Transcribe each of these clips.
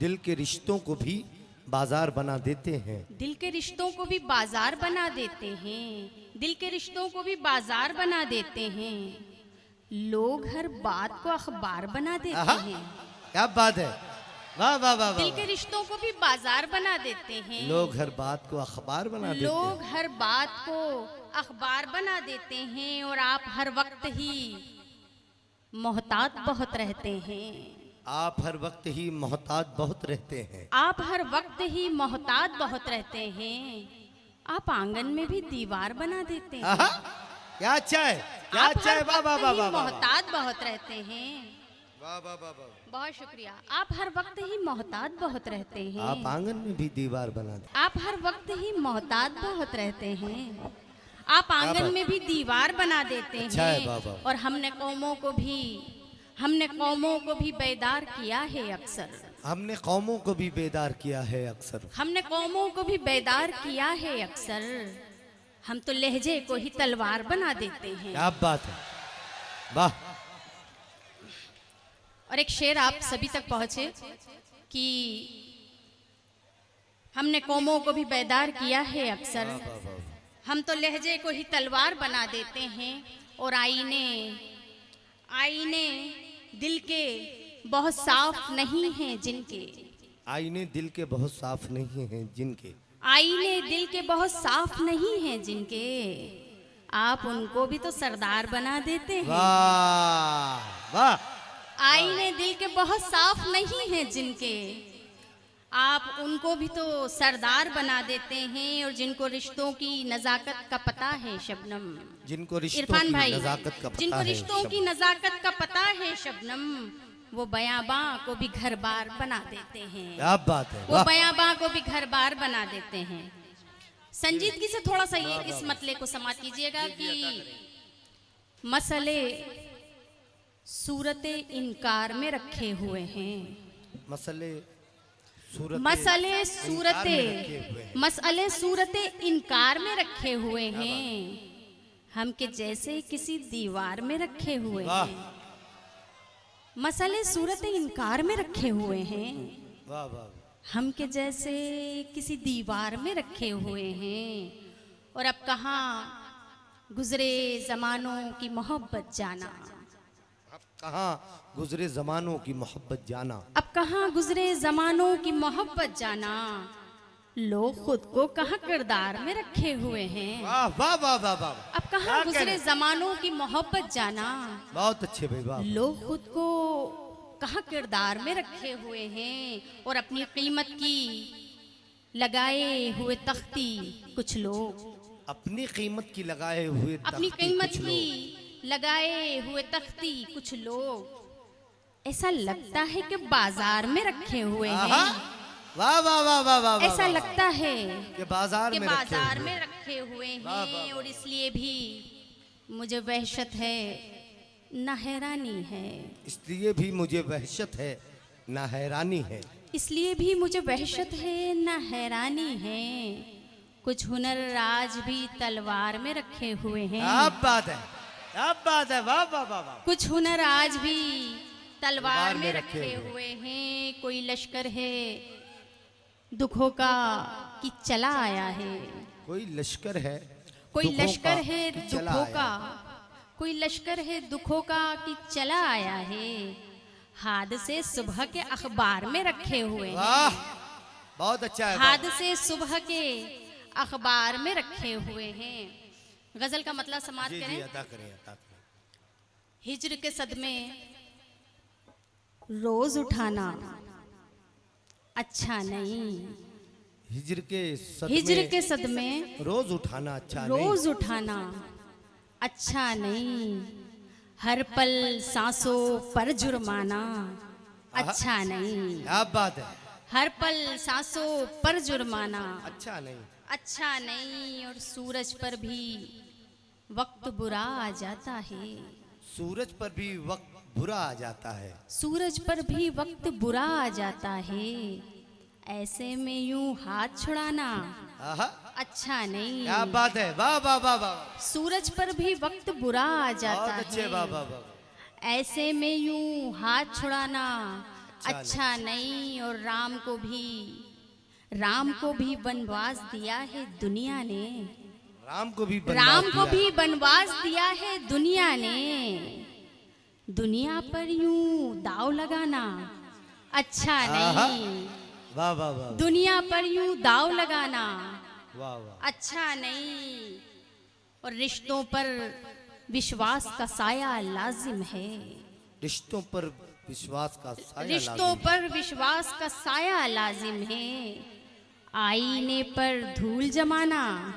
दिल के रिश्तों को भी बाजार बना देते हैं। दिल के रिश्तों को भी बाजार बना देते हैं, दिल के रिश्तों को भी बाजार बना देते हैं, लोग हर बात को अखबार बना देते आहा, हैं। क्या बात है, वाह वाह वाह दिल वाह। के रिश्तों को भी बाजार बना देते हैं, लोग हर बात को अखबार बना देते हैं। लोग हर बात को अखबार बना देते हैं और आप हर वक्त ही मोहतात बहुत रहते हैं। आप हर वक्त ही मोहताज बहुत रहते हैं। आप हर वक्त ही मोहतात बहुत रहते हैं, आप आंगन में भी दीवार बना देते हैं। आहा, क्या अच्छा है, क्या आप अच्छा है, हर वाह वाह वक्त वाह ही वाह वाह मोहतात बहुत रहते हैं। वाह वाह वाह वाह। बहुत शुक्रिया। आप हर वक्त ही मोहतात बहुत रहते हैं, आप आंगन में भी दीवार बना दे। आप हर वक्त ही मोहतात बहुत रहते हैं, आप आंगन बात? में भी दीवार बना देते अच्छा है, हैं। वाह, वाह। और हमने कौमों को भी बेदार किया है अक्सर, हमने कौमों को भी बेदार किया है अक्सर। हमने कौमों को भी बेदार किया है अक्सर, हम तो लहजे को ही तलवार बना देते हैं। क्या बात है, वाह। और एक शेर आप सभी तक पहुंचे कि हमने कौमों को भी बेदार किया है अक्सर, हम तो लहजे को ही तलवार बना देते हैं, और आईने दिल के बहुत साफ नहीं हैं जिनके, आईने दिल के बहुत साफ नहीं हैं जिनके, आईने दिल के बहुत साफ नहीं हैं जिनके, आप उनको भी तो सरदार बना देते हैं। वाह वाह। आईने दिल के बहुत साफ नहीं हैं जिनके, आप उनको भी तो सरदार बना देते हैं, और जिनको रिश्तों की नजाकत का पता है शबनम, जिनको रिश्तों इरफान की भाई, नजाकत का पता जिनको है रिश्तों की नजाकत का पता है शबनम, वो बयाबां को भी घर बार बना देते हैं। क्या बात है, वो वाह। बयाबां को भी घर बार बना देते हैं। संजीदगी से थोड़ा सा ये इस मतले को समाप्त कीजिएगा कि मसले सूरते इनकार में रखे हुए हैं, मसले सूरते इनकार में रखे हुए हैं, हम के जैसे किसी दीवार में रखे हुए हैं। मसले सूरते इनकार में रखे हुए हैं, वाह वाह। हम के जैसे किसी दीवार में रखे हुए हैं। और अब कहाँ गुजरे जमानों की मोहब्बत जाना, कहाँ गुजरे जमानों की मोहब्बत जाना, अब कहाँ गुजरे जमानों की मोहब्बत जाना, लोग खुद को कहाँ किरदार में रखे हुए हैं। वाह वाह वाह वाह वाह। अब कहाँ गुजरे जमानों की मोहब्बत जाना, बहुत अच्छे भाई, वाह। लोग खुद को कहाँ किरदार में रखे हुए हैं, और अपनी कीमत की लगाए हुए तख्ती कुछ लोग, अपनी कीमत की लगाए हुए अपनी तख्ती कीमत कुछ की लोग। लगाए हुए तख्ती कुछ लोग, ऐसा लगता है कि बाजार में रखे हुए आहा, हैं। वाह वाह वाह वाह वाह। ऐसा वाह, लगता है कि बाजार कि में बाजार रखे में हुए। रखे हुए वाह, वाह, हैं, और इसलिए भी मुझे वहशत है न हैरानी है, इसलिए भी मुझे वहशत है ना हैरानी है, इसलिए भी मुझे वहशत है न हैरानी है, कुछ हुनर आज भी तलवार में रखे हुए हैं। अब बात है, अब बात है, वाह वाह वाह वाह। कुछ हुनर आज भी तलवार में रखे हुए हैं। कोई लश्कर है दुखों का कि चला आया है, कोई लश्कर है, कोई दुखों लश्कर का है कि चला दुखों आया। का, कोई लश्कर है दुखों का कि चला आया है, हादसे सुबह के अखबार में रखे हुए हैं। वाह, बहुत अच्छा है, वाह। हादसे सुबह के अखबार में रखे हुए हैं। गजल का मतलब समाप्त जी जी, करें। अदा करें, अदा करें। हिज्र के सदमे रोज उठाना अच्छा नहीं, हिज्र के हिज्र सदमे के सदमे रोज उठाना अच्छा नहीं, रोज उठाना अच्छा नहीं, हर पल सांसों पर जुर्माना अच्छा नहीं, क्या बात है, हर पल सांसों पर जुर्माना अच्छा नहीं, अच्छा नहीं। और सूरज पर भी वक्त बुरा आ जाता है, सूरज पर भी वक्त बुरा आ जाता है, सूरज पर भी वक्त बुरा आ जाता है, ऐसे में यूं हाथ छुड़ाना आहा, अच्छा नहीं। क्या बात है, वाह वाह वाह वाह, सूरज पर भी वक्त बुरा आ बहुत जाता अच्छे, वाह वाह है, वाह। ऐसे में यूं हाथ छुड़ाना अच्छा नहीं। और राम को भी वनवास दिया है दुनिया ने। राम को भी वनवास दिया है दुनिया ने। दुनिया पर यूं दाव लगाना अच्छा नहीं। वाह वाह वाह दुनिया पर यूं दाव लगाना वाह वाह। अच्छा नहीं। और रिश्तों पर विश्वास का साया लाजिम है। रिश्तों पर विश्वास का साया रिश्तों पर विश्वास का साया लाजिम है। आईने पर धूल जमाना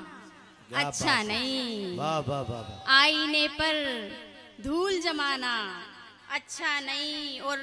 क्या अच्छा बात है। नहीं। वाह वाह वाह वाह। आईने पर धूल जमाना अच्छा नहीं। और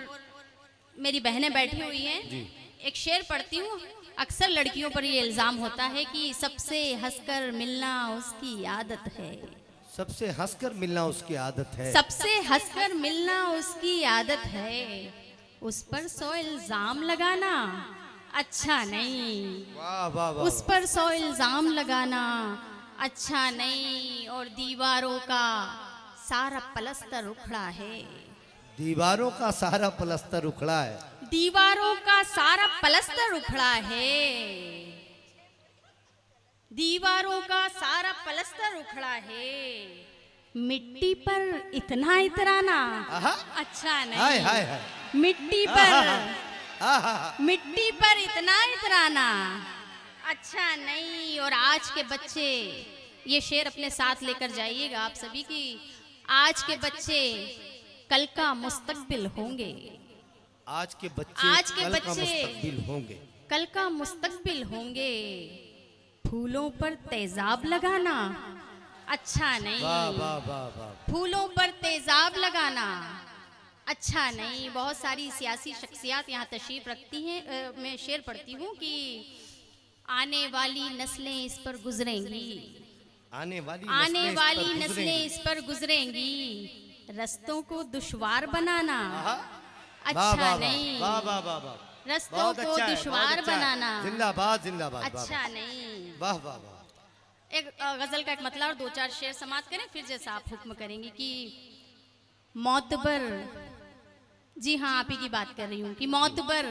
मेरी बहनें बैठी हुई हैं, एक शेर पढ़ती हूँ। अक्सर लड़कियों पर ये इल्जाम होता है कि सबसे हंसकर मिलना उसकी आदत है। सबसे हंसकर मिलना उसकी आदत है। सबसे हंसकर मिलना उसकी आदत है। उस पर 100 इल्जाम लगाना अच्छा नहीं। वाह वाह वाह। उस पर 100 इल्जाम लगाना अच्छा नहीं। और दीवारों का सारा पलस्तर उखड़ा है। दीवारों का सारा पलस्तर उखड़ा है। दीवारों का सारा पलस्तर उखड़ा है। दीवारों का सारा पलस्तर उखड़ा है। मिट्टी पर इतना इतराना आहा। अच्छा हाय नहीं। हाय हाय। मिट्टी पर इतना इतराना अच्छा नहीं। और आज के बच्चे, ये शेर अपने साथ लेकर जाइएगा आप सभी की। आज के बच्चे कल का मुस्तकबिल होंगे। आज के बच्चे कल का मुस्तकबिल होंगे। कल का मुस्तकबिल होंगे। फूलों पर तेजाब लगाना अच्छा नहीं। वाह वाह वाह वाह। फूलों पर तेजाब लगाना अच्छा नहीं। बहुत सारी सियासी शख्सियत यहाँ तशरीफ रखती हैं। मैं शेर पढ़ती हूँ कि आने वाली नस्लें इस पर गुजरेंगी। आने वाली नस्लें इस पर गुजरेंगी। रस्तों को दुश्वार बनाना अच्छा नहीं। वाह वाह वाह वाह। रस्तों को दुश्वार बनाना जिंदाबाद जिंदाबाद। अच्छा नहीं। वाह वाह वाह। एक गजल का एक मतलब और 2-4 शेर समाप्त करें, फिर जैसा आप हुक्म करेंगे कि मौतबर, जी हाँ आप ही की बात कर रही हूँ, कि मौतबर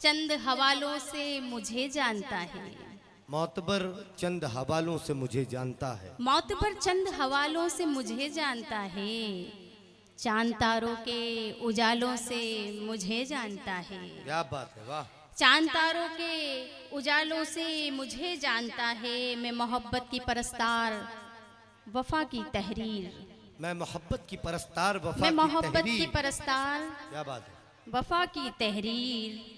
चंद हवालों से मुझे जानता है। मौतबर चंद हवालों से मुझे जानता है। मौतबर चंद हवालों से मुझे जानता है। चांद तारों के उजालों से मुझे जानता है। क्या बात है। वाह। चांद तारों के उजालों से मुझे जानता है। मैं मोहब्बत की परस्तार वफा की तहरीर। मैं मोहब्बत की परस्तार वफा मैं की मोहब्बत की तहरीर। परस्तार क्या बात है। वफा की तहरीर।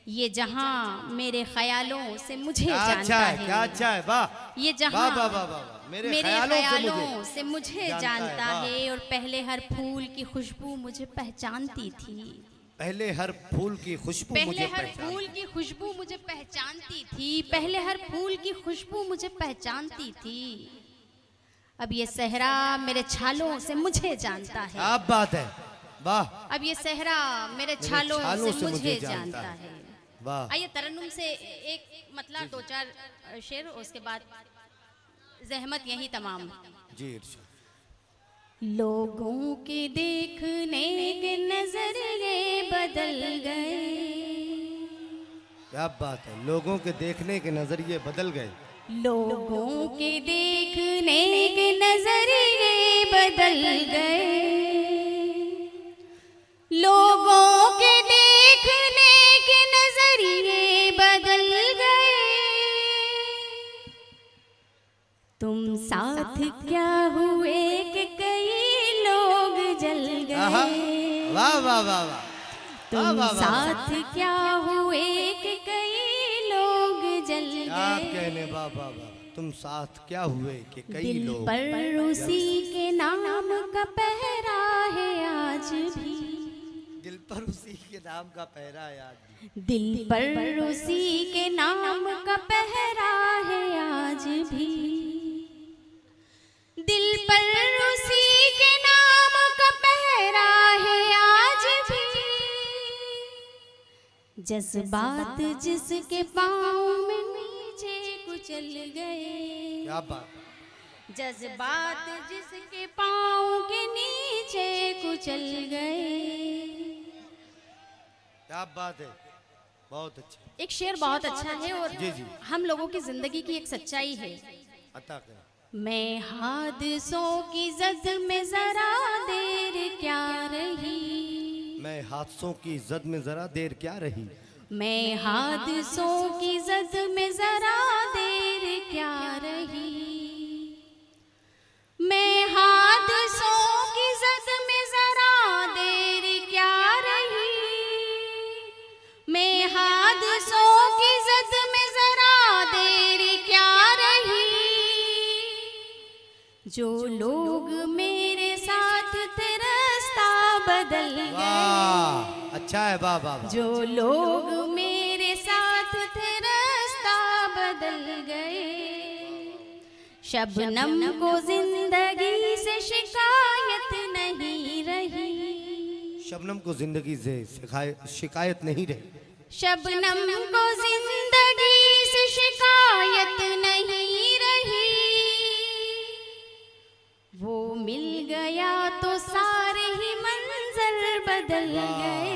ये जहां मेरे ख्यालों से मुझे क्या अच्छा जानता है। क्या है। अच्छा है। वाह। ये वाह जहां वाह वाह वाह। मेरे मेरे ख्यालों ख्यालों से मुझे जानता जानता है। है। और पहले हर फूल की खुशबू मुझे पहचानती थी। पहले हर फूल की खुशबू मुझे पहले हर पहचान। फूल की खुशबू मुझे पहचानती थी। पहले हर फूल की खुशबू मुझे पहचानती थी। अब ये सहरा मेरे छालों से मुझे जानता है। क्या बात है। वाह। अब ये सहरा मेरे छालों से मुझे जानता है। वाह। आइए तरन्नुम से एक मतलब 2-4 शेर, उसके बाद जहमत यही तमाम। जी इरशाद। लोगों के देखने के नजरिए बदल गए। क्या बात है। लोगों के देखने के नजरिए बदल गए। लोगों के देखने के नजरिए बदल गए। लोगों के देखने के नजरिए बदल गए। तुम साथ क्या हुए कि कई लोग जल गए। वाह वाह वाह वाह। तुम साथ क्या हुए कि कई लोग जल क्या गए। कहने। वाह वाह वाह। तुम साथ क्या हुए कि कई दिल लोग। पर उसी के नाम का पहरा है आज भी। दिल पर उसी के नाम का पहरा है आज भी। दिल पर उसी के नाम का पहरा है आज भी। दिल पर उसी के नाम का पहरा है आज भी। जज्बात जिसके पाँव में नीचे कुचल गए। क्या बात। जज्बात जिसके पाँव के नीचे कुचल गए। क्या बात है, बहुत अच्छा। एक शेर बहुत अच्छा है और जी, जी। हम लोगों की जिंदगी की एक सच्चाई है। अता करें। मैं हादसों की जद में जरा देर क्या रही, मैं हादसों की जद में जरा देर क्या रही, मैं हादसों की जद में जरा देर क्या रही, मैं हादसों की जद में जरा देर क्या रही, मैं हादसों की जद में जरा देर क्या रही, जो लोग मेरे साथ थे रास्ता बदल गए, वाह अच्छा है, वाह वाह वाह। जो लोग मेरे साथ थे रास्ता बदल गए, शबनम को जिंदगी से शिकायत नहीं रही, शबनम को जिंदगी से शिकायत नहीं रही, शबनम को जिंदगी से शिकायत नहीं रही, वो मिल गया तो सारे ही मंजर बदल गए,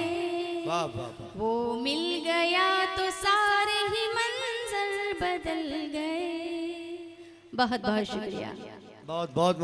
वाह वाह वाह। वो मिल गया तो सारे ही मंजर बदल गए। बहुत बहुत शुक्रिया। बहुत बहुत